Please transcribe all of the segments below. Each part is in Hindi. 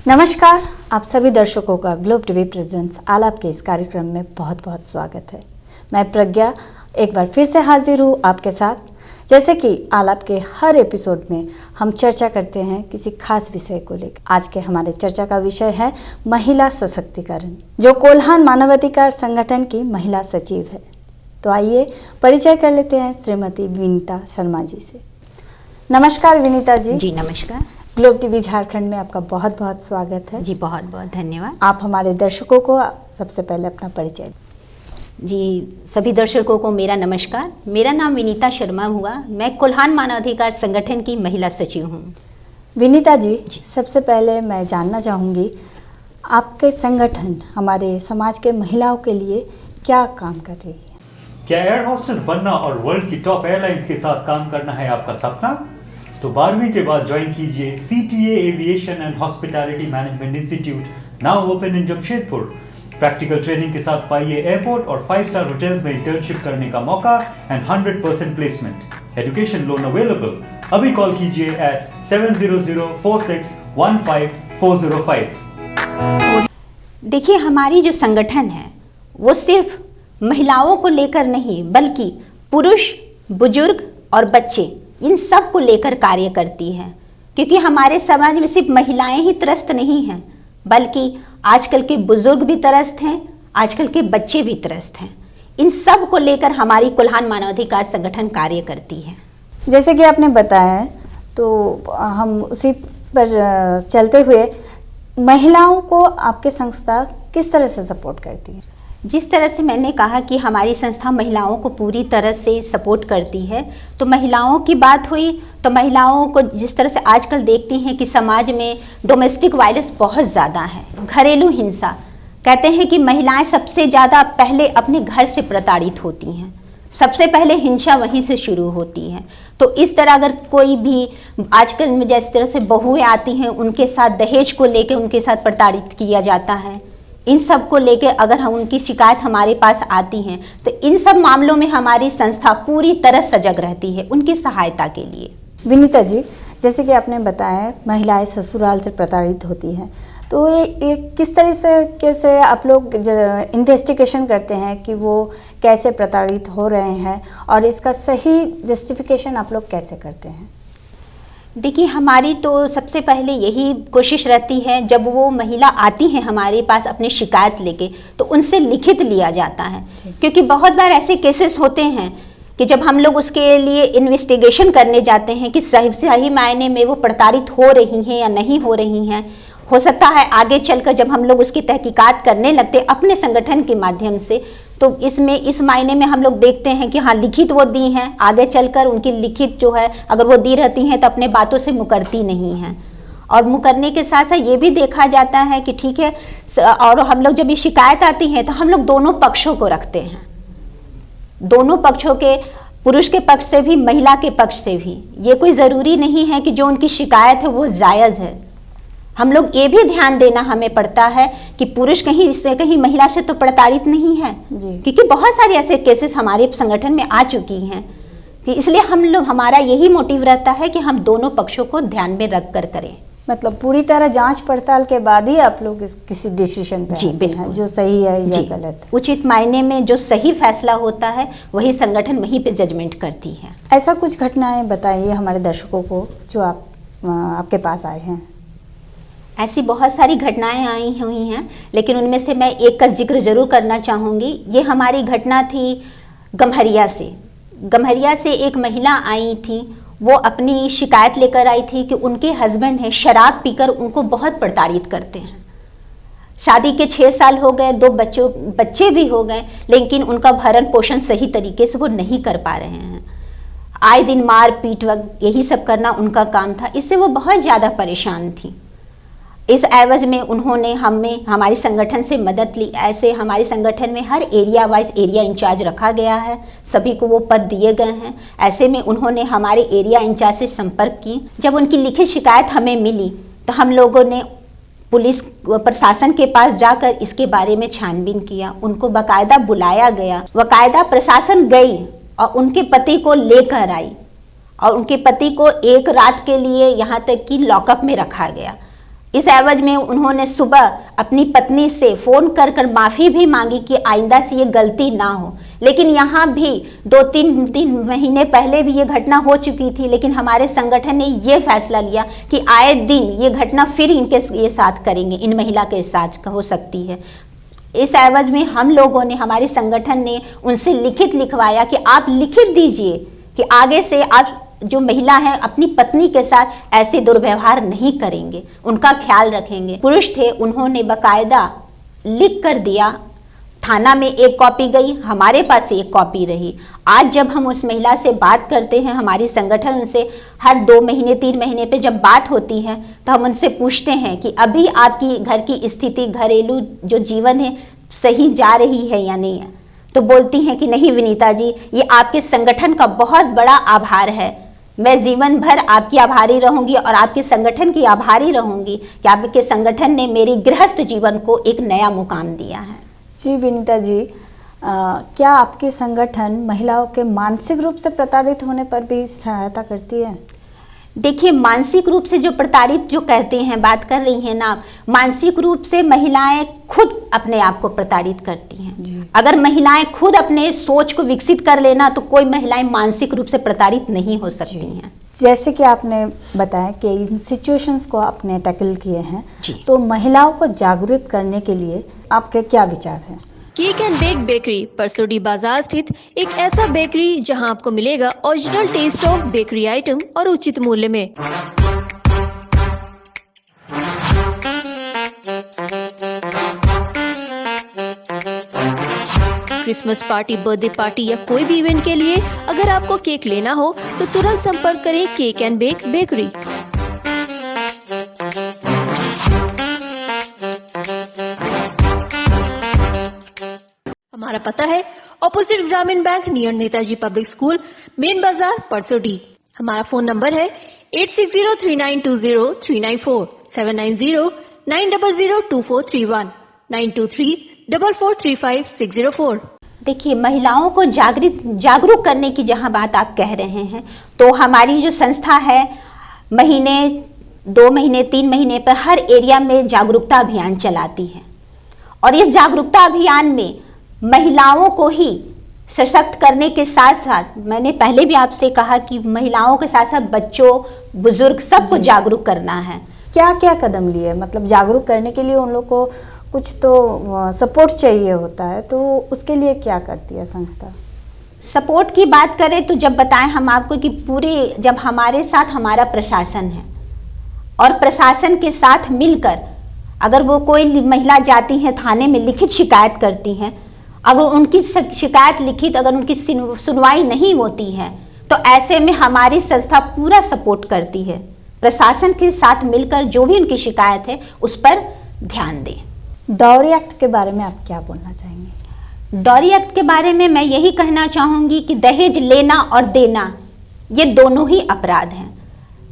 नमस्कार, आप सभी दर्शकों का ग्लोब टीवी प्रेजेंट्स आलाप के इस कार्यक्रम में बहुत बहुत स्वागत है। मैं प्रज्ञा एक बार फिर से हाजिर हूँ आपके साथ। जैसे कि आलाप के हर एपिसोड में हम चर्चा करते हैं किसी खास विषय को लेकर। आज के हमारे चर्चा का विषय है महिला सशक्तिकरण, जो कोल्हान मानवाधिकार संगठन की महिला सचिव है। तो आइए परिचय कर लेते हैं श्रीमती विनीता शर्मा जी से। नमस्कार विनीता जी। जी नमस्कार। ग्लोब टीवी झारखंड में आपका बहुत बहुत स्वागत है। जी बहुत बहुत धन्यवाद। आप हमारे दर्शकों को सबसे पहले अपना परिचय। जी सभी दर्शकों को मेरा नमस्कार। मेरा नाम विनीता शर्मा हुआ। मैं कोल्हान मानवाधिकार संगठन की महिला सचिव हूँ। विनीता जी, सबसे पहले मैं जानना चाहूँगी आपके संगठन हमारे समाज के महिलाओं के लिए क्या काम कर रही है। क्या एयर होस्टेस बनना और वर्ल्ड की टॉप एयरलाइंस के साथ काम करना है आपका सपना? तो 12वीं के बाद ज्वाइन कीजिए CTA aviation and hospitality management institute, now open in Jamshedpur. Practical training के साथ पाइए एयरपोर्ट और 5-स्टार होटल्स में इंटर्नशिप करने का मौका and 100% placement. Education loan available. अभी कॉल कीजिए at 70046154005। देखिए, हमारी जो संगठन है वो सिर्फ महिलाओं को लेकर नहीं बल्कि पुरुष, बुजुर्ग और बच्चे इन सब को लेकर कार्य करती है। क्योंकि हमारे समाज में सिर्फ महिलाएं ही त्रस्त नहीं हैं, बल्कि आजकल के बुजुर्ग भी त्रस्त हैं, आजकल के बच्चे भी त्रस्त हैं। इन सब को लेकर हमारी कोल्हान मानवाधिकार संगठन कार्य करती है। जैसे कि आपने बताया, तो हम उसी पर चलते हुए महिलाओं को आपकी संस्था किस तरह से सपोर्ट करती है? जिस तरह से मैंने कहा कि हमारी संस्था महिलाओं को पूरी तरह से सपोर्ट करती है, तो महिलाओं की बात हुई तो महिलाओं को जिस तरह से आजकल देखती हैं कि समाज में डोमेस्टिक वायलेंस बहुत ज़्यादा है, घरेलू हिंसा, कहते हैं कि महिलाएं सबसे ज़्यादा पहले अपने घर से प्रताड़ित होती हैं, सबसे पहले हिंसा वहीं से शुरू होती है। तो इस तरह अगर कोई भी आजकल में जिस तरह से बहुएं आती हैं, उनके साथ दहेज को लेकर उनके साथ प्रताड़ित किया जाता है, इन सब को लेकर अगर हम उनकी शिकायत हमारे पास आती हैं तो इन सब मामलों में हमारी संस्था पूरी तरह सजग रहती है उनकी सहायता के लिए। विनीता जी, जैसे कि आपने बताया महिलाएं ससुराल से प्रताड़ित होती हैं, तो ये किस तरह से कैसे आप लोग इन्वेस्टिगेशन करते हैं कि वो कैसे प्रताड़ित हो रहे हैं और इसका सही जस्टिफिकेशन आप लोग कैसे करते हैं? देखिए, हमारी तो सबसे पहले यही कोशिश रहती है, जब वो महिला आती हैं हमारे पास अपनी शिकायत लेके, तो उनसे लिखित लिया जाता है। क्योंकि बहुत बार ऐसे केसेस होते हैं कि जब हम लोग उसके लिए इन्वेस्टिगेशन करने जाते हैं कि सही मायने में वो प्रताड़ित हो रही हैं या नहीं हो रही हैं, हो सकता है आगे चलकर जब हम लोग उसकी तहकीकात करने लगते अपने संगठन के माध्यम से, तो इस मायने में हम लोग देखते हैं कि हाँ, लिखित वो दी हैं, आगे चलकर उनकी लिखित जो है अगर वो दी रहती हैं तो अपने बातों से मुकरती नहीं हैं। और मुकरने के साथ साथ ये भी देखा जाता है कि ठीक है, और हम लोग जब ये शिकायत आती है तो हम लोग दोनों पक्षों को रखते हैं, दोनों पक्षों के, पुरुष के पक्ष से भी महिला के पक्ष से भी। ये कोई ज़रूरी नहीं है कि जो उनकी शिकायत है वो जायज़ है। हम लोग ये भी ध्यान देना हमें पड़ता है कि पुरुष कहीं इससे कहीं महिला से तो प्रताड़ित नहीं है, क्योंकि बहुत सारे ऐसे केसेस हमारे संगठन में आ चुकी हैं कि इसलिए हम लोग, हमारा यही मोटिव रहता है कि हम दोनों पक्षों को ध्यान में रख कर करें। मतलब पूरी तरह जांच पड़ताल के बाद ही आप लोग किसी डिसीजन पे जी बिल्कुल, जो सही है या गलत। उचित मायने में जो सही फैसला होता है वही संगठन वहीं पे जजमेंट करती है। ऐसा कुछ घटनाएं बताइए हमारे दर्शकों को जो आपके पास आए हैं। ऐसी बहुत सारी घटनाएं आई हुई हैं, लेकिन उनमें से मैं एक का जिक्र जरूर करना चाहूँगी। ये हमारी घटना थी गम्हरिया से। गम्हरिया से एक महिला आई थी, वो अपनी शिकायत लेकर आई थी कि उनके हस्बैंड हैं शराब पीकर उनको बहुत प्रताड़ित करते हैं। शादी के 6 साल हो गए, 2 बच्चे भी हो गए, लेकिन उनका भरण पोषण सही तरीके से वो नहीं कर पा रहे हैं। आए दिन मार पीट यही सब करना उनका काम था। इससे वो बहुत ज़्यादा परेशान थी। इस एवज में उन्होंने हमारे संगठन से मदद ली। ऐसे हमारे संगठन में हर एरिया वाइज एरिया इंचार्ज रखा गया है, सभी को वो पद दिए गए हैं। ऐसे में उन्होंने हमारे एरिया इंचार्ज से संपर्क की। जब उनकी लिखित शिकायत हमें मिली तो हम लोगों ने पुलिस प्रशासन के पास जाकर इसके बारे में छानबीन किया। उनको बाकायदा बुलाया गया, बाकायदा प्रशासन गई और उनके पति को लेकर आई और उनके पति को एक रात के लिए यहाँ तक कि लॉकअप में रखा गया। इस एवज में उन्होंने सुबह अपनी पत्नी से फोन कर कर माफी भी मांगी कि आइंदा से ये गलती ना हो। लेकिन यहाँ भी 2-3 महीने पहले भी ये घटना हो चुकी थी, लेकिन हमारे संगठन ने ये फैसला लिया कि आए दिन ये घटना फिर इनके ये साथ करेंगे, इन महिला के साथ हो सकती है। इस एवज में हम लोगों ने, हमारे संगठन ने उनसे लिखित लिखवाया कि आप लिखित दीजिए कि आगे से आप जो महिला है अपनी पत्नी के साथ ऐसे दुर्व्यवहार नहीं करेंगे, उनका ख्याल रखेंगे। पुरुष थे, उन्होंने बकायदा लिख कर दिया। थाना में एक कॉपी गई, हमारे पास एक कॉपी रही। आज जब हम उस महिला से बात करते हैं, हमारी संगठन उनसे हर 2 महीने 3 महीने पे जब बात होती है तो हम उनसे पूछते हैं कि अभी आपकी घर की स्थिति, घरेलू जो जीवन है सही जा रही है या नहीं है। तो बोलती हैं कि नहीं विनीता जी, ये आपके संगठन का बहुत बड़ा आभार है, मैं जीवन भर आपकी आभारी रहूंगी और आपके संगठन की आभारी रहूंगी कि आपके संगठन ने मेरी गृहस्थ जीवन को एक नया मुकाम दिया है। जी विनीता जी, क्या आपके संगठन महिलाओं के मानसिक रूप से प्रताड़ित होने पर भी सहायता करती है? देखिए, मानसिक रूप से जो प्रताड़ित जो कहते हैं, बात कर रही हैं ना आप, मानसिक रूप से महिलाएं खुद अपने आप को प्रताड़ित करती हैं। अगर महिलाएं खुद अपने सोच को विकसित कर लेना तो कोई महिलाएं मानसिक रूप से प्रताड़ित नहीं हो सकती हैं। जैसे कि आपने बताया कि इन सिचुएशंस को आपने टैकल किए हैं, तो महिलाओं को जागरूक करने के लिए आपके क्या विचार हैं? Cake and bake bakery, Parsodi बाजार स्थित एक ऐसा बेकरी जहां आपको मिलेगा original taste of bakery item और उचित मूल्य में। क्रिसमस पार्टी, बर्थडे पार्टी या कोई भी इवेंट के लिए अगर आपको केक लेना हो तो तुरंत संपर्क करें केक एंड बेक बेकरी। हमारा पता है ऑपोजिट ग्रामीण bank, near Netaji public school, main बाजार, परसोडी। हमारा फोन नंबर है 8603920394, 7909002431, 9234435604। देखिए, महिलाओं को जागरूक करने की जहां बात आप कह रहे हैं, तो हमारी जो संस्था है महीने 2 महीने 3 महीने पर हर एरिया में जागरूकता अभियान चलाती है। और इस जागरूकता अभियान में महिलाओं को ही सशक्त करने के साथ साथ, मैंने पहले भी आपसे कहा कि महिलाओं के साथ साथ बच्चों, बुजुर्ग सबको जागरूक करना है। क्या क्या कदम लिए? मतलब जागरूक करने के लिए उन लोग को कुछ तो सपोर्ट चाहिए होता है, तो उसके लिए क्या करती है संस्था? सपोर्ट की बात करें तो जब बताएं हम आपको कि पूरे, जब हमारे साथ हमारा प्रशासन है और प्रशासन के साथ मिलकर अगर वो कोई महिला जाती हैं थाने में लिखित शिकायत करती हैं, अगर उनकी शिकायत लिखित अगर उनकी सुनवाई नहीं होती है तो ऐसे में हमारी संस्था पूरा सपोर्ट करती है। प्रशासन के साथ मिलकर जो भी उनकी शिकायत है उस पर ध्यान दें। डाउरी एक्ट के बारे में आप क्या बोलना चाहेंगे? डाउरी एक्ट के बारे में मैं यही कहना चाहूँगी कि दहेज लेना और देना ये दोनों ही अपराध हैं।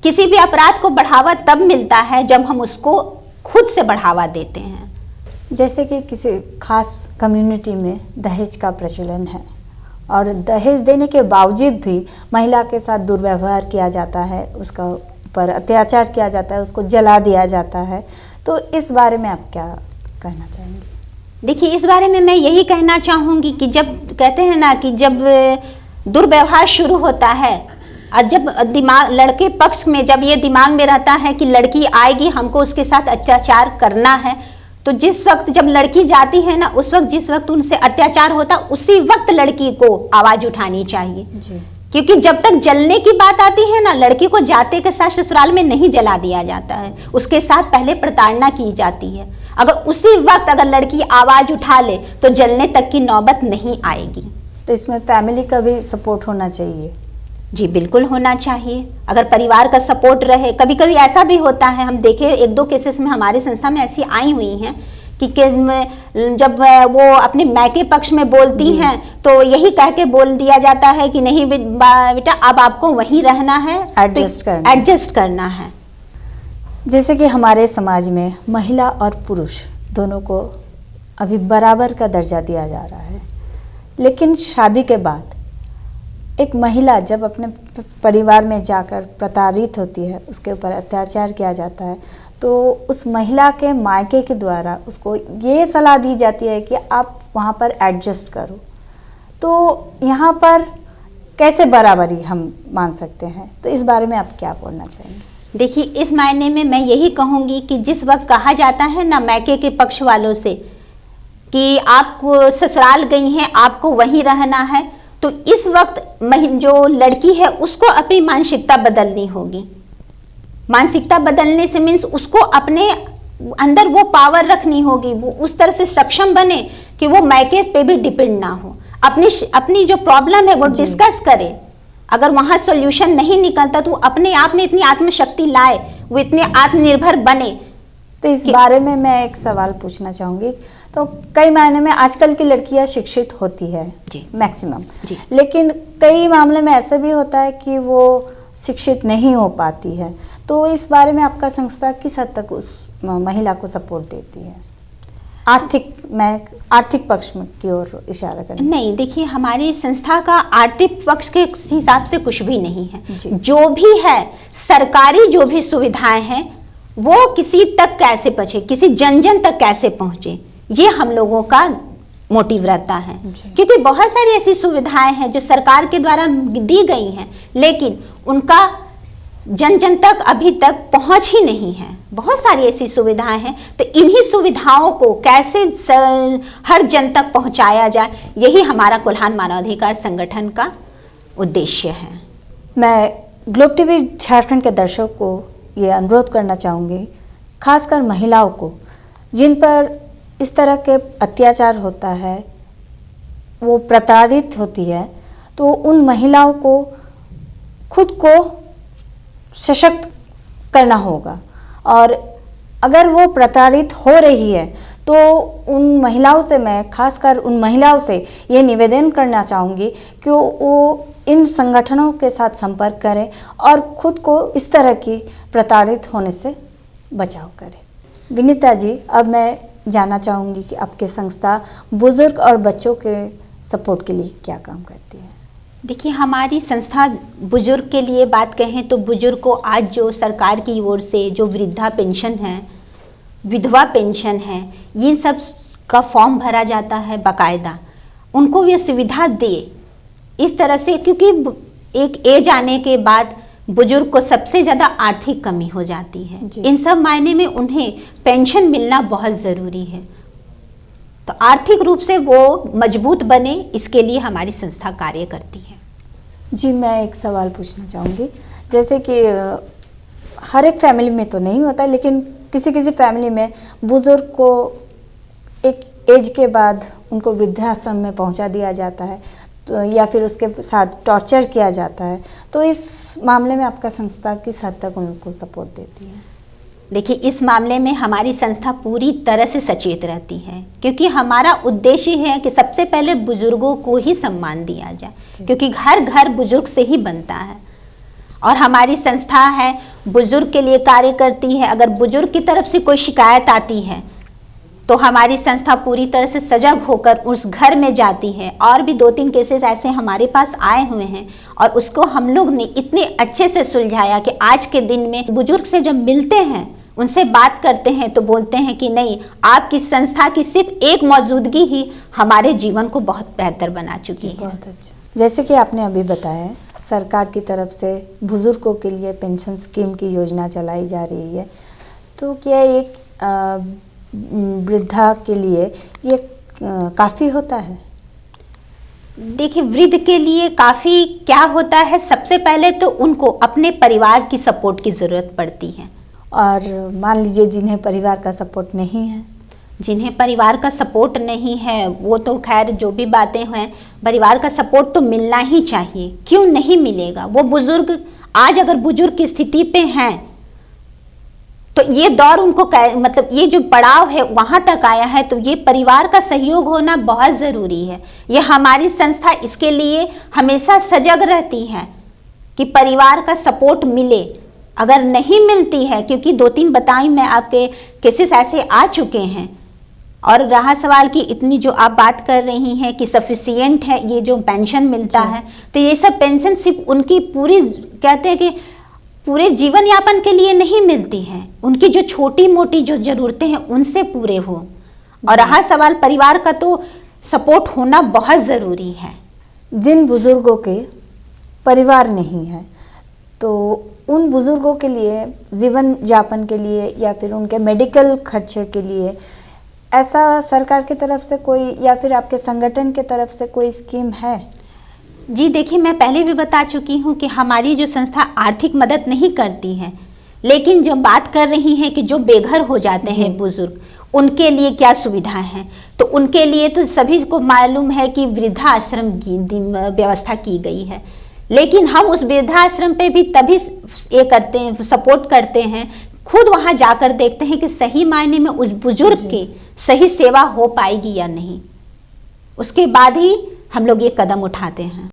किसी भी अपराध को बढ़ावा तब मिलता है जब हम उसको खुद से बढ़ावा देते हैं। जैसे कि किसी खास कम्युनिटी में दहेज का प्रचलन है और दहेज देने के बावजूद भी महिला के साथ दुर्व्यवहार किया जाता है, उसका ऊपर अत्याचार किया जाता है, उसको जला दिया जाता है, तो इस बारे में आप क्या कहना चाहेंगे? देखिए, इस बारे में मैं यही कहना चाहूँगी कि जब कहते हैं ना कि जब दुर्व्यवहार शुरू होता है और जब दिमाग, लड़के पक्ष में जब ये दिमाग में रहता है कि लड़की आएगी हमको उसके साथ अत्याचार करना है, तो जिस वक्त जब लड़की जाती है ना, उस वक्त जिस वक्त उनसे अत्याचार होता उसी वक्त लड़की को आवाज उठानी चाहिए जी। क्योंकि जब तक जलने की बात आती है ना, लड़की को जाते के साथ ससुराल में नहीं जला दिया जाता है, उसके साथ पहले प्रताड़ना की जाती है। अगर उसी वक्त अगर लड़की आवाज उठा ले तो जलने तक की नौबत नहीं आएगी। तो इसमें फैमिली का भी सपोर्ट होना चाहिए। जी बिल्कुल होना चाहिए। अगर परिवार का सपोर्ट रहे, कभी कभी ऐसा भी होता है, हम देखे 1-2 केसेस में हमारी संस्था में ऐसी आई हुई हैं कि जब वो अपने मैके पक्ष में बोलती हैं तो यही कह के बोल दिया जाता है कि नहीं बेटा अब आपको वहीं रहना है, एडजस्ट करना है। जैसे कि हमारे समाज में महिला और पुरुष दोनों को अभी बराबर का दर्जा दिया जा रहा है, लेकिन शादी के बाद एक महिला जब अपने परिवार में जाकर प्रताड़ित होती है, उसके ऊपर अत्याचार किया जाता है, तो उस महिला के मायके के द्वारा उसको ये सलाह दी जाती है कि आप वहाँ पर एडजस्ट करो। तो यहाँ पर कैसे बराबरी हम मान सकते हैं? तो इस बारे में आप क्या बोलना चाहेंगे? देखिए, इस मायने में मैं यही कहूँगी कि जिस वक्त कहा जाता है ना मायके के पक्ष वालों से कि आप ससुराल गई हैं, आपको वहीं रहना है, तो इस वक्त जो लड़की है उसको अपनी मानसिकता बदलनी होगी। मानसिकता बदलने से मीन्स उसको अपने अंदर वो पावर रखनी होगी, वो उस तरह से सक्षम बने कि वो मायके पे भी डिपेंड ना हो, अपनी जो प्रॉब्लम है वो डिस्कस करे। अगर वहाँ सॉल्यूशन नहीं निकलता तो अपने आप में इतनी आत्मशक्ति लाए, वो इतने आत्मनिर्भर बने। तो इस बारे में मैं एक सवाल पूछना चाहूँगी। तो कई मायने में आजकल की लड़कियां शिक्षित होती है मैक्सिमम, लेकिन कई मामले में ऐसा भी होता है कि वो शिक्षित नहीं हो पाती है। तो इस बारे में आपका संस्था किस हद तक उस महिला को सपोर्ट देती है? आर्थिक पक्ष में की ओर इशारा करें। नहीं, देखिए, हमारी संस्था का आर्थिक पक्ष के हिसाब से कुछ भी नहीं है। जो भी है सरकारी जो भी सुविधाएं हैं वो किसी तक कैसे पहुंचे, किसी जन जन तक कैसे पहुंचे, ये हम लोगों का मोटिव रहता है। क्योंकि बहुत सारी ऐसी सुविधाएं हैं जो सरकार के द्वारा दी गई हैं, लेकिन उनका जन जन तक अभी तक पहुंच ही नहीं है। बहुत सारी ऐसी सुविधाएं हैं, तो इन्हीं सुविधाओं को कैसे हर जन तक पहुंचाया जाए, यही हमारा कोल्हान मानवाधिकार संगठन का उद्देश्य है। मैं ग्लोब टीवी झारखंड के दर्शकों को ये अनुरोध करना चाहूँगी, खासकर महिलाओं को जिन पर इस तरह के अत्याचार होता है, वो प्रताड़ित होती है, तो उन महिलाओं को खुद को सशक्त करना होगा। और अगर वो प्रताड़ित हो रही है तो उन महिलाओं से, मैं खासकर उन महिलाओं से ये निवेदन करना चाहूँगी कि वो इन संगठनों के साथ संपर्क करें और खुद को इस तरह की प्रताड़ित होने से बचाव करें। विनीता जी, अब मैं जानना चाहूँगी कि आपकी संस्था बुजुर्ग और बच्चों के सपोर्ट के लिए क्या काम करती है? देखिए, हमारी संस्था बुजुर्ग के लिए बात कहें तो बुजुर्ग को आज जो सरकार की ओर से जो वृद्धा पेंशन है, विधवा पेंशन है, ये सब का फॉर्म भरा जाता है बाकायदा, उनको ये सुविधा दे इस तरह से, क्योंकि एक एज आने के बाद बुजुर्ग को सबसे ज़्यादा आर्थिक कमी हो जाती है। इन सब मायने में उन्हें पेंशन मिलना बहुत ज़रूरी है, तो आर्थिक रूप से वो मजबूत बने, इसके लिए हमारी संस्था कार्य करती है। जी, मैं एक सवाल पूछना चाहूँगी। जैसे कि हर एक फैमिली में तो नहीं होता, लेकिन किसी किसी फैमिली में बुजुर्ग को एक एज के बाद उनको वृद्धाश्रम में पहुँचा दिया जाता है, तो या फिर उसके साथ टॉर्चर किया जाता है। तो इस मामले में आपका संस्था किस हद तक उनको सपोर्ट देती है? देखिए, इस मामले में हमारी संस्था पूरी तरह से सचेत रहती है, क्योंकि हमारा उद्देश्य है कि सबसे पहले बुजुर्गों को ही सम्मान दिया जाए, क्योंकि घर घर बुजुर्ग से ही बनता है। और हमारी संस्था है बुजुर्ग के लिए कार्य करती है। अगर बुजुर्ग की तरफ से कोई शिकायत आती है तो हमारी संस्था पूरी तरह से सजग होकर उस घर में जाती है। और भी 2-3 केसेस ऐसे हमारे पास आए हुए हैं और उसको हम लोग ने इतने अच्छे से सुलझाया कि आज के दिन में बुजुर्ग से जब मिलते हैं, उनसे बात करते हैं, तो बोलते हैं कि नहीं, आपकी संस्था की सिर्फ एक मौजूदगी ही हमारे जीवन को बहुत बेहतर बना चुकी है। बहुत अच्छा। जैसे कि आपने अभी बताया, सरकार की तरफ से बुजुर्गों के लिए पेंशन स्कीम की योजना चलाई जा रही है, तो क्या एक वृद्धा के लिए ये काफ़ी होता है? देखिए, वृद्ध के लिए काफ़ी क्या होता है, सबसे पहले तो उनको अपने परिवार की सपोर्ट की ज़रूरत पड़ती है। और मान लीजिए जिन्हें परिवार का सपोर्ट नहीं है, जिन्हें परिवार का सपोर्ट नहीं है, वो तो खैर जो भी बातें हैं, परिवार का सपोर्ट तो मिलना ही चाहिए। क्यों नहीं मिलेगा? वो बुजुर्ग आज अगर बुजुर्ग की स्थिति पे हैं तो ये दौर उनको मतलब ये जो पड़ाव है वहाँ तक आया है, तो ये परिवार का सहयोग होना बहुत ज़रूरी है। ये हमारी संस्था इसके लिए हमेशा सजग रहती है कि परिवार का सपोर्ट मिले। अगर नहीं मिलती है, क्योंकि 2-3 बताई मैं आपके केसेस ऐसे आ चुके हैं और रहा सवाल कि इतनी जो आप बात कर रही हैं कि सफिशिएंट है ये जो पेंशन मिलता है, तो ये सब पेंशन सिर्फ उनकी पूरी कहते हैं कि पूरे जीवन यापन के लिए नहीं मिलती है, उनकी जो छोटी मोटी जो ज़रूरतें हैं उनसे पूरे हो। और रहा सवाल परिवार का, तो सपोर्ट होना बहुत ज़रूरी है। जिन बुजुर्गों के परिवार नहीं है तो उन बुजुर्गों के लिए जीवन यापन के लिए या फिर उनके मेडिकल खर्चे के लिए ऐसा सरकार की तरफ से कोई या फिर आपके संगठन की तरफ से कोई स्कीम है? जी देखिए, मैं पहले भी बता चुकी हूँ कि हमारी जो संस्था आर्थिक मदद नहीं करती है, लेकिन जो बात कर रही हैं कि जो बेघर हो जाते हैं बुजुर्ग, उनके लिए क्या सुविधा है, तो उनके लिए तो सभी को मालूम है कि वृद्धाश्रम की व्यवस्था की गई है, लेकिन हम उस वृद्धाश्रम पे भी तभी ये करते हैं, सपोर्ट करते हैं, खुद वहाँ जाकर देखते हैं कि सही मायने में उस बुजुर्ग की सही सेवा हो पाएगी या नहीं, उसके बाद ही हम लोग ये कदम उठाते हैं।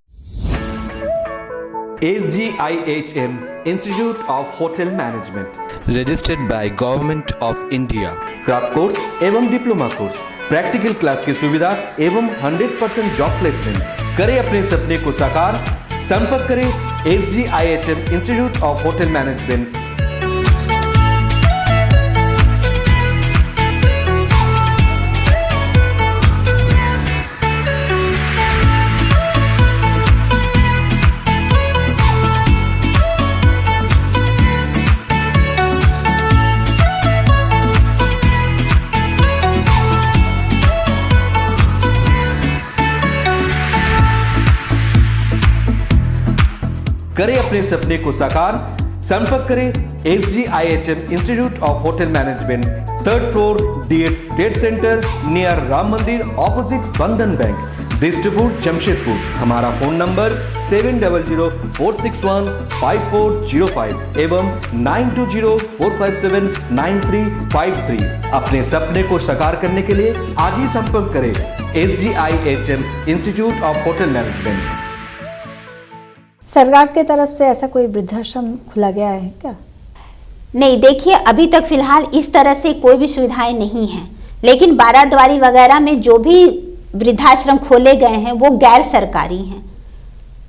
SGIHM Institute of Hotel Management, registered by government of India. Craft course एवं डिप्लोमा कोर्स, प्रैक्टिकल क्लास की सुविधा एवं 100% जॉब प्लेसमेंट। करें अपने सपने को साकार, संपर्क करें SGIHM institute of hotel management. करें अपने सपने को साकार, संपर्क करें SGIHM institute of hotel management, 3rd floor DH state centre near Ram मंदिर ऑपोजिट बंधन बैंक, बिष्टपुर जमशेदपुर। हमारा फोन नंबर 7004615405 एवं 9204579353। अपने सपने को साकार करने के लिए आज ही संपर्क करें SGIHM institute of hotel management. सरकार की तरफ से ऐसा कोई वृद्धाश्रम खुला गया है क्या? नहीं, देखिए अभी तक फिलहाल इस तरह से कोई भी सुविधाएं नहीं हैं, लेकिन बाराद्वारी वगैरह में जो भी वृद्धाश्रम खोले गए हैं वो गैर सरकारी हैं,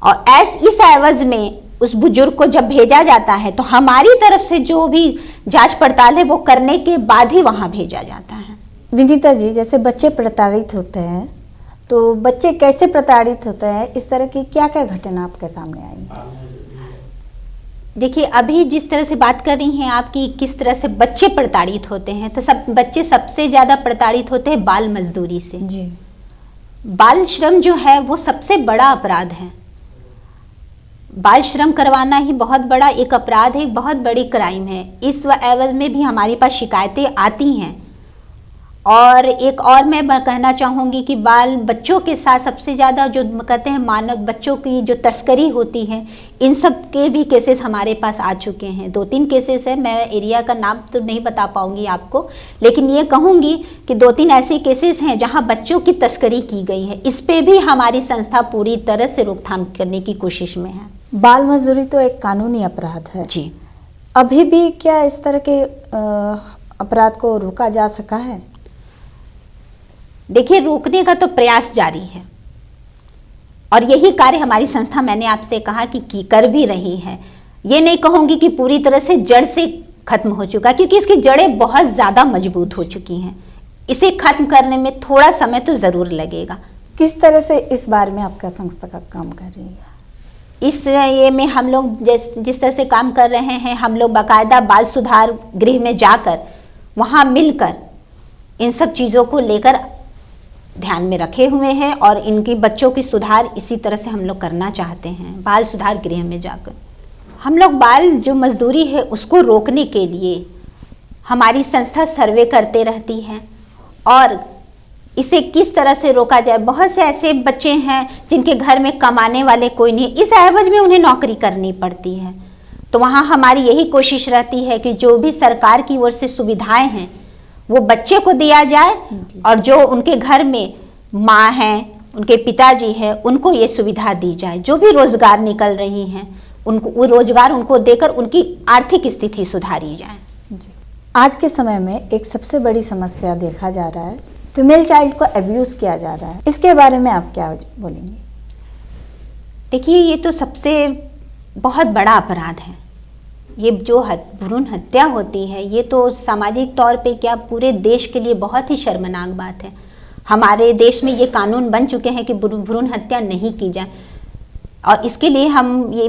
और इस एवज में उस बुजुर्ग को जब भेजा जाता है तो हमारी तरफ से जो भी जांच पड़ताल है वो करने के बाद ही वहाँ भेजा जाता है। विनीता जी, जैसे बच्चे प्रताड़ित होते हैं तो बच्चे कैसे प्रताड़ित होते हैं, इस तरह की क्या क्या घटना आपके सामने आई? देखिए, अभी जिस तरह से बात कर रही हैं आप कि किस तरह से बच्चे प्रताड़ित होते हैं, तो सब बच्चे सबसे ज़्यादा प्रताड़ित होते हैं बाल मजदूरी से। जी, बाल श्रम जो है वो सबसे बड़ा अपराध है। बाल श्रम करवाना ही बहुत बड़ा एक अपराध है, एक बहुत बड़ी क्राइम है। इस एवज में भी हमारे पास शिकायतें आती हैं। और एक और मैं कहना चाहूँगी कि बाल बच्चों के साथ सबसे ज़्यादा जो कहते हैं मानव बच्चों की जो तस्करी होती है, इन सब के भी केसेस हमारे पास आ चुके हैं। 2-3 केसेस है, मैं एरिया का नाम तो नहीं बता पाऊँगी आपको, लेकिन ये कहूँगी कि 2-3 ऐसे केसेस हैं जहाँ बच्चों की तस्करी की गई है। इस पे भी हमारी संस्था पूरी तरह से रोकथाम करने की कोशिश में है। बाल मजदूरी तो एक कानूनी अपराध है जी। अभी भी क्या इस तरह के अपराध को रोका जा सका है? देखिए, रोकने का तो प्रयास जारी है, और यही कार्य हमारी संस्था, मैंने आपसे कहा कि कर भी रही है। ये नहीं कहूँगी कि पूरी तरह से जड़ से खत्म हो चुका, क्योंकि इसकी जड़ें बहुत ज़्यादा मजबूत हो चुकी हैं। इसे खत्म करने में थोड़ा समय तो ज़रूर लगेगा। किस तरह से इस बारे में आपका संस्था का काम कर रही है? इस ये में हम लोग जिस तरह से काम कर रहे हैं, हम लोग बाकायदा बाल सुधार गृह में जाकर वहाँ मिलकर इन सब चीज़ों को लेकर ध्यान में रखे हुए हैं, और इनकी बच्चों की सुधार इसी तरह से हम लोग करना चाहते हैं। बाल सुधार गृह में जाकर हम लोग बाल जो मजदूरी है उसको रोकने के लिए हमारी संस्था सर्वे करते रहती है, और इसे किस तरह से रोका जाए। बहुत से ऐसे बच्चे हैं जिनके घर में कमाने वाले कोई नहीं, इस एवज में उन्हें नौकरी करनी पड़ती है। तो वहाँ हमारी यही कोशिश रहती है कि जो भी सरकार की ओर से सुविधाएं हैं वो बच्चे को दिया जाए, और जो उनके घर में माँ हैं, उनके पिताजी हैं, उनको ये सुविधा दी जाए। जो भी रोजगार निकल रही हैं उनको वो रोजगार उनको देकर उनकी आर्थिक स्थिति सुधारी जाए। जी। आज के समय में एक सबसे बड़ी समस्या देखा जा रहा है फीमेल चाइल्ड को अब्यूज़ किया जा रहा है, इसके बारे में आप क्या बोलेंगे? देखिए, ये तो सबसे बहुत बड़ा अपराध है। ये जो भ्रूण हत्या होती है, ये तो सामाजिक तौर पे क्या पूरे देश के लिए बहुत ही शर्मनाक बात है। हमारे देश में ये कानून बन चुके हैं कि भ्रूण हत्या नहीं की जाए, और इसके लिए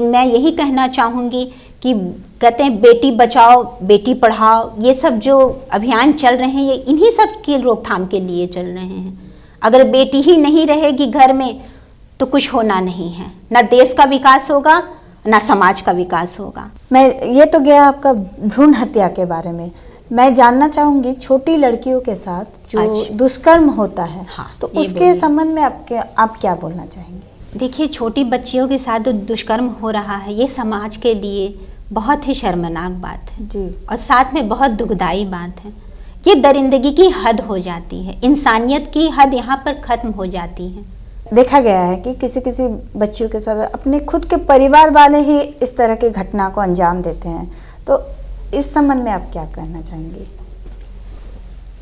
मैं यही कहना चाहूँगी कि कहते हैं बेटी बचाओ बेटी पढ़ाओ, ये सब जो अभियान चल रहे हैं ये इन्हीं सब की रोकथाम के लिए चल रहे हैं। अगर बेटी ही नहीं रहेगी घर में तो कुछ होना नहीं है, ना देश का विकास होगा ना समाज का विकास होगा। ये तो गया आपका भ्रूण हत्या के बारे में। मैं जानना चाहूंगी छोटी लड़कियों के साथ जो दुष्कर्म होता है, हाँ, तो उसके संबंध में आप क्या बोलना चाहेंगे? देखिए, छोटी बच्चियों के साथ जो दुष्कर्म हो रहा है ये समाज के लिए बहुत ही शर्मनाक बात है जी, और साथ में बहुत दुखदाई बात है। ये दरिंदगी की हद हो जाती है, इंसानियत की हद यहाँ पर खत्म हो जाती है। देखा गया है कि किसी किसी बच्चियों के साथ अपने खुद के परिवार वाले ही इस तरह की घटना को अंजाम देते हैं, तो इस संबंध में आप क्या कहना चाहेंगे?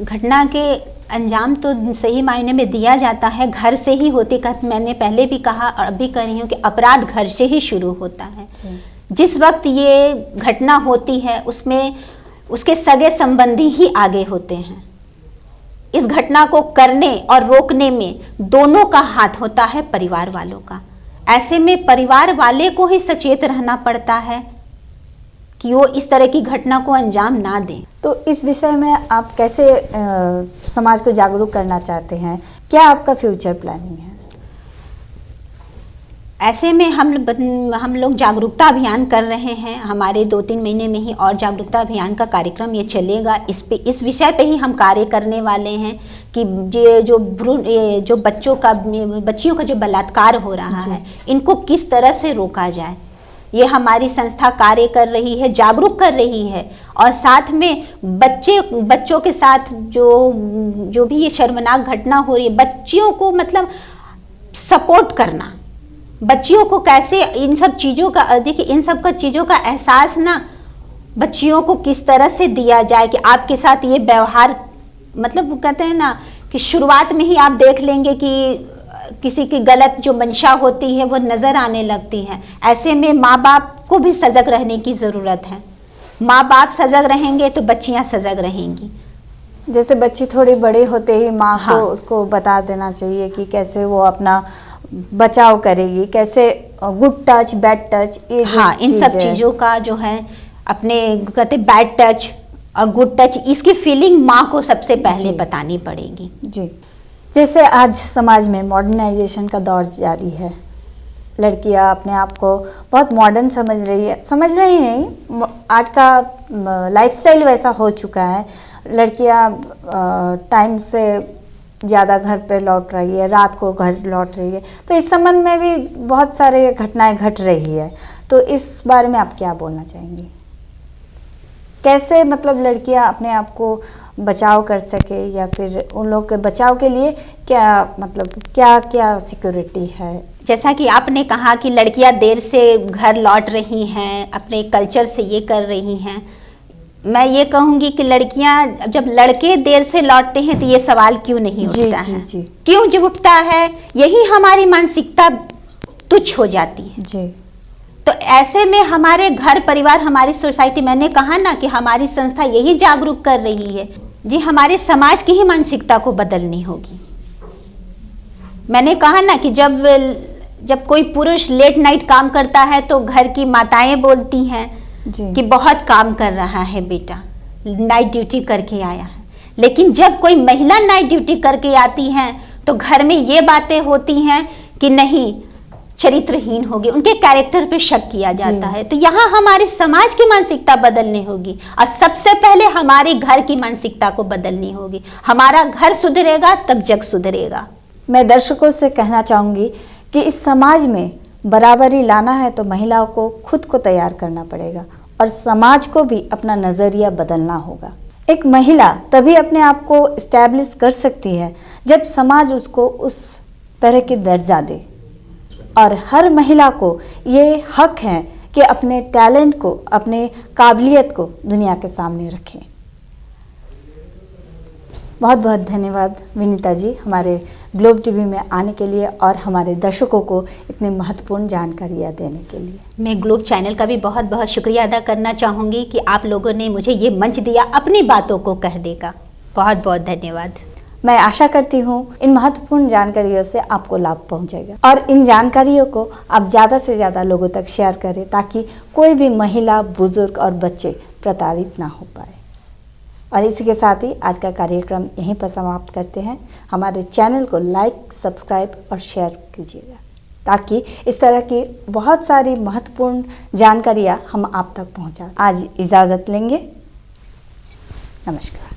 घटना के अंजाम तो सही मायने में दिया जाता है, घर से ही होती। मैंने पहले भी कहा और अभी कह रही हूँ कि अपराध घर से ही शुरू होता है। जिस वक्त ये घटना होती है उसमें उसके सगे संबंधी ही आगे होते हैं। इस घटना को करने और रोकने में दोनों का हाथ होता है, परिवार वालों का। ऐसे में परिवार वाले को ही सचेत रहना पड़ता है कि वो इस तरह की घटना को अंजाम ना दें। तो इस विषय में आप कैसे समाज को जागरूक करना चाहते हैं? क्या आपका फ्यूचर प्लानिंग है? ऐसे में हम लोग जागरूकता अभियान कर रहे हैं। हमारे 2-3 महीने में ही और जागरूकता अभियान का कार्यक्रम ये चलेगा। इस विषय पे ही हम कार्य करने वाले हैं कि जो बच्चियों का जो बलात्कार हो रहा है इनको किस तरह से रोका जाए। ये हमारी संस्था कार्य कर रही है, जागरूक कर रही है, और साथ में बच्चों के साथ जो भी ये शर्मनाक घटना हो रही है, बच्चियों को मतलब सपोर्ट करना, बच्चियों को कैसे इन सब चीज़ों का, देखिए इन सब का चीज़ों का एहसास ना बच्चियों को किस तरह से दिया जाए कि आपके साथ ये व्यवहार, मतलब कहते हैं ना कि शुरुआत में ही आप देख लेंगे कि किसी की गलत जो मंशा होती है वो नज़र आने लगती है। ऐसे में माँ बाप को भी सजग रहने की ज़रूरत है। माँ बाप सजग रहेंगे तो बच्चियाँ सजग रहेंगी। जैसे बच्ची थोड़ी बड़ी होते ही माँ को उसको बता देना चाहिए कि कैसे वो अपना बचाव करेगी, कैसे गुड टच बैड टच, ये इन सब चीज़ों का जो है अपने कहते बैड टच और गुड टच, इसकी फीलिंग माँ को सबसे पहले बतानी पड़ेगी। जी, जैसे आज समाज में मॉडर्नाइजेशन का दौर जारी है, लड़कियां अपने आप को बहुत मॉडर्न समझ रही नहीं, आज का लाइफस्टाइल वैसा हो चुका है। लड़कियां टाइम से ज़्यादा घर पे लौट रही है, रात को घर लौट रही है, तो इस संबंध में भी बहुत सारे घटनाएं घट रही है। तो इस बारे में आप क्या बोलना चाहेंगी? कैसे मतलब लड़कियां अपने आप को बचाव कर सके, या फिर उन लोग के बचाव के लिए क्या मतलब क्या सिक्योरिटी है? जैसा कि आपने कहा कि लड़कियां देर से घर लौट रही हैं, अपने कल्चर से ये कर रही हैं, मैं ये कहूँगी कि लड़कियां जब लड़के देर से लौटते हैं तो ये सवाल क्यों नहीं उठता है? क्यों जो उठता है, यही हमारी मानसिकता तुच्छ हो जाती है जी। तो ऐसे में हमारे घर परिवार, हमारी सोसाइटी, मैंने कहा ना कि हमारी संस्था यही जागरूक कर रही है जी, हमारे समाज की ही मानसिकता को बदलनी होगी। मैंने कहा ना कि जब कोई पुरुष लेट नाइट काम करता है तो घर की माताएं बोलती हैं कि बहुत काम कर रहा है बेटा, नाइट ड्यूटी करके आया है। लेकिन जब कोई महिला नाइट ड्यूटी करके आती हैं तो घर में ये बातें होती हैं कि नहीं, चरित्रहीन होगी, उनके कैरेक्टर पे शक किया जाता है। तो यहाँ हमारे समाज की मानसिकता बदलनी होगी, और सबसे पहले हमारे घर की मानसिकता को बदलनी होगी। हमारा घर सुधरेगा तब जग सुधरेगा। मैं दर्शकों से कहना चाहूँगी कि इस समाज में बराबरी लाना है तो महिलाओं को खुद को तैयार करना पड़ेगा, और समाज को भी अपना नज़रिया बदलना होगा। एक महिला तभी अपने आप को इस्टेब्लिश कर सकती है जब समाज उसको उस तरह की दर्जा दे, और हर महिला को ये हक है कि अपने टैलेंट को, अपने काबिलियत को दुनिया के सामने रखें। बहुत बहुत धन्यवाद विनीता जी हमारे ग्लोब टीवी में आने के लिए और हमारे दर्शकों को इतनी महत्वपूर्ण जानकारियाँ देने के लिए। मैं ग्लोब चैनल का भी बहुत बहुत शुक्रिया अदा करना चाहूँगी कि आप लोगों ने मुझे ये मंच दिया अपनी बातों को कहने का। बहुत बहुत धन्यवाद। मैं आशा करती हूँ इन महत्वपूर्ण जानकारियों से आपको लाभ पहुँचेगा और इन जानकारियों को आप ज़्यादा से ज़्यादा लोगों तक शेयर करें ताकि कोई भी महिला, बुजुर्ग और बच्चे प्रताड़ित ना हो पाए। और इसी के साथ ही आज का कार्यक्रम यहीं पर समाप्त करते हैं। हमारे चैनल को लाइक, सब्सक्राइब और शेयर कीजिएगा ताकि इस तरह की बहुत सारी महत्वपूर्ण जानकारियाँ हम आप तक पहुँचा। आज इजाज़त लेंगे। नमस्कार।